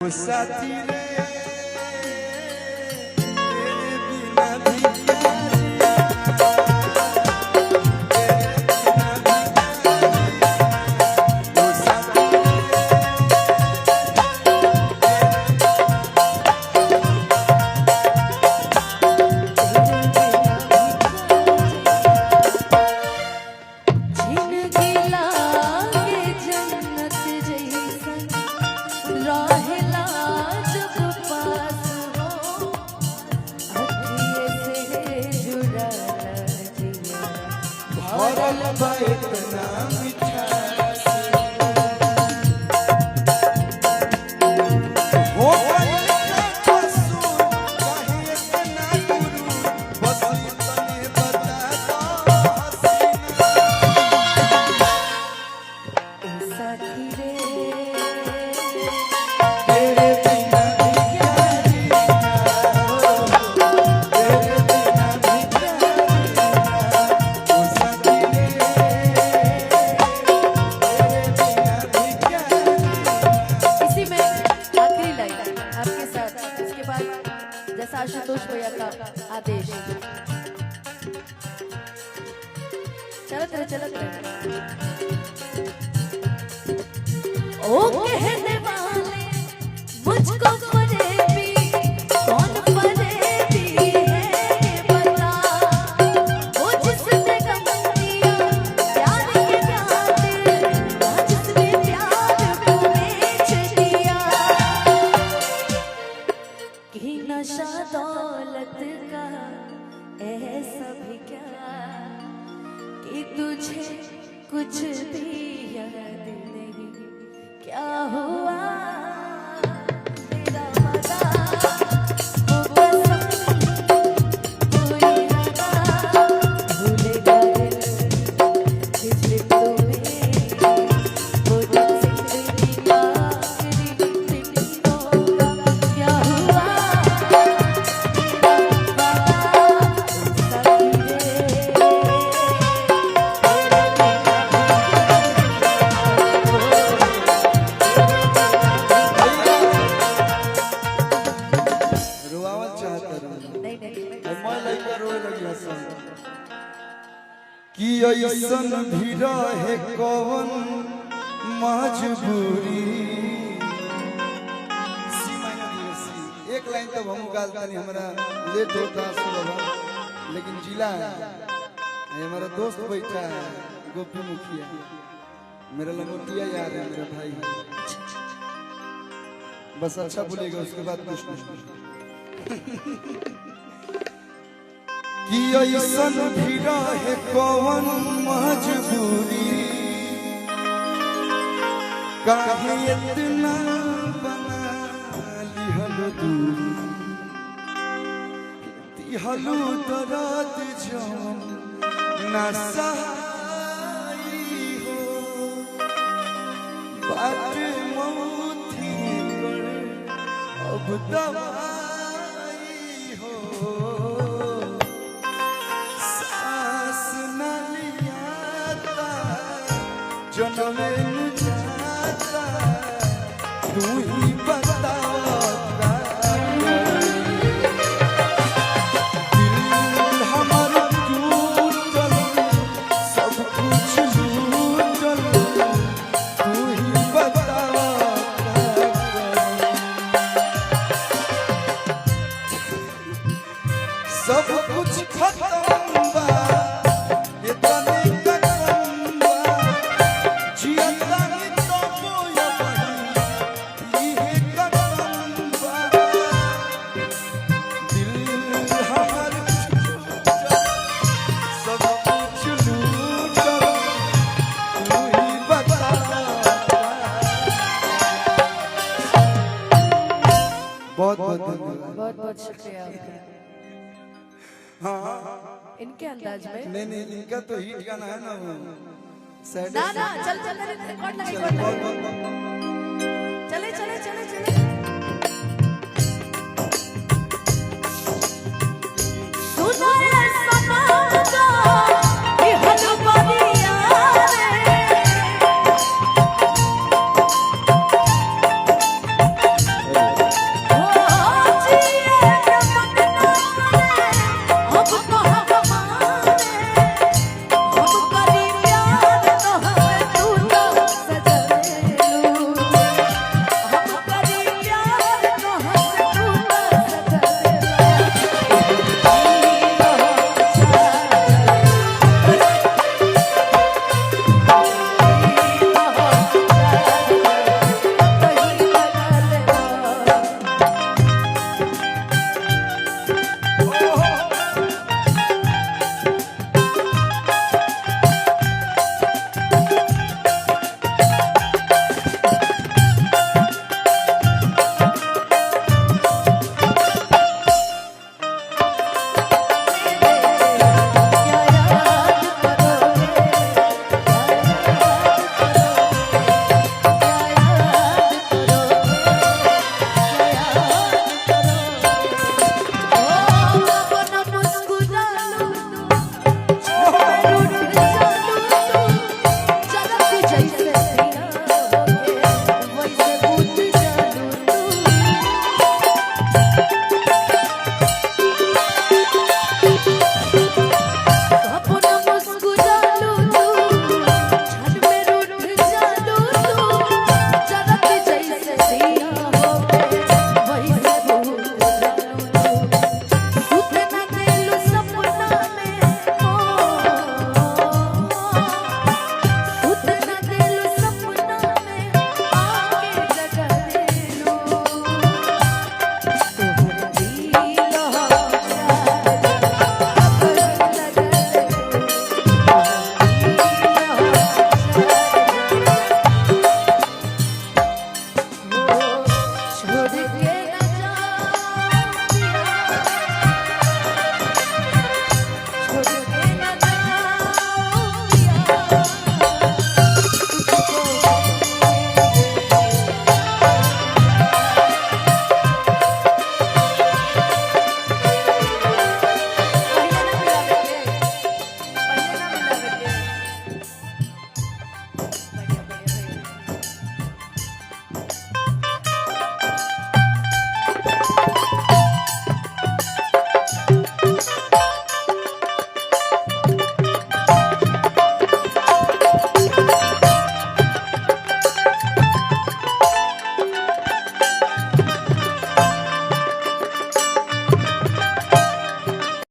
साथी रे तेरे बिना भी क्या जिया, तेरे बिना भी क्या जिया, वो साथी भरल बा इतना मिठास हो गइल का कसूर काहे इतना गुरूर बस तने बता दो हसीना साथी रे तेरे बिना भी क्या जिया, तेरे बिना भी क्या जिया, वो साथी रे तेरे बिना भी क्या जिया। इसी में आखिरी लाइन आपके साथ, इसके बाद जैसा आशुतोष भैया का आदेश। चलत रहे ओ कहने वाले मुझको फरेबी कौन फरेबी है ये बता, वो जिसने गम दिया प्यार के खातिर, जिसने प्यार को बेच दिया, कि नशा दौलत का ऐसा भी क्या कि तुझे कुछ भी याद नहीं क्या हुआ तेरा वादा, वो कसम कोई लगा भूलेगा दिल पिछले तुम्हें, वो जिंदगी का आखिरी दिन होगा क्या हुआ तेरा वादा, साथी रे रुआवल चाहता रहूं नहीं मैं लइका रोए लगिया सन कि ऐसन भी रहे कौन मजबूरी। एक लाइन तब हम गालता नहीं, हमारा लेट होता सुबह, लेकिन जिला है हमारा दोस्त बैठा है गोपी मुखिया, मेरा लंगोटिया यार है, मेरा भाई है, बस अच्छा बोलेगा उसके बाद कुछ नहीं। कि ऐसन भी रहे कौन मजबूरी, काहे इतना बना लिहलो दूरी, दिहलो दर्द जौन ना सहाई हो, बात मौती पर अब दवाई हो, सांस न लियाता जनमे न जाता, तू ही बता दिल हमर टूटल सब कुछ लूटल, तू ही बता सब कुछ खत्म बा इतने कम बा, जियता नहीं तो कोई नहीं ये कम बा, दिल हमार सब कुछ लूटल, तू ही बता। बहुत बहुत धन्यवाद। बहुत बहुत शुक्रिया आपका। हाँ इनके अंदाज में नहीं इनका तो हिट गाना है ना वो सैड ना चल रिकॉर्ड लगे चले चले चले चले सुना है सनम का ये हलवानिया रे के